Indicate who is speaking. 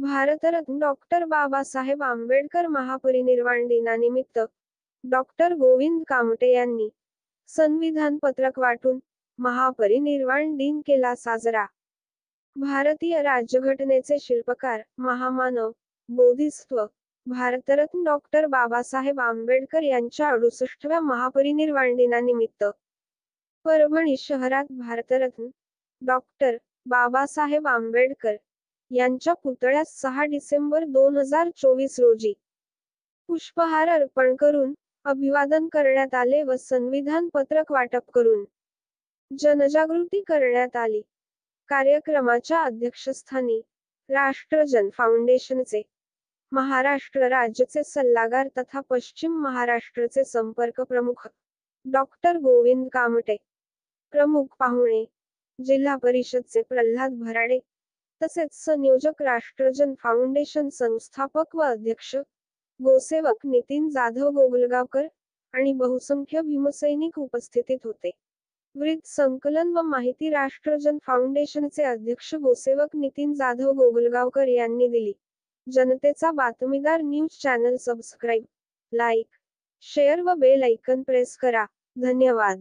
Speaker 1: Bharat Ratna doctor Babasaheb Ambedkar महापरिनिर्वाण दिनानिमित्त doctor Govind Kamte यांनी संविधान पत्रक वाटून महापरिनिर्वाण दिन केला साजरा. भारतीय राज्यघटनेचे शिल्पकार, महामानव, बोधिसत्व, भारतरत्न डॉक्टर बाबासाहेब आंबेडकर यांच्या 68व्या महापरिनिर्वाण दिनानिमित्त परभणी शहरात भारतरत्न डॉक्टर बाबासाहेब आंबेडकर यांच्या पुतळ्यास 6 डिसेंबर 2024 रोजी पुष्पहार अर्पण करून अभिवादन करण्यात आले व संविधान पत्रक वाटप करून जनजागृती करण्यात आली. कार्यक्रमाच्या अध्यक्षस्थानी राष्ट्रजन फाउंडेशनचे महाराष्ट्र राज्याचे सल्लागार तथा पश्चिम महाराष्ट्राचे संपर्क प्रमुख डॉक्टर गोविंद कामटे, प्रमुख पाहुणे जिल्हा परिषदचे प्रल्हाद भराडे, तसेच संयोजक राष्ट्रजन फाउंडेशन संस्थापक व अध्यक्ष गोसेवक नितीन जाधव गोगलगावकर आणि बहुसंख्य भीमसैनिक उपस्थितीत होते. वृत्त संकलन व माहिती राष्ट्रजन फाउंडेशनचे अध्यक्ष गोसेवक नितीन जाधव गोगलगावकर यांनी दिली. जनतेचा बातमीदार news channel subscribe, like, share व बेल ऐकन प्रेस करा. धन्यवाद.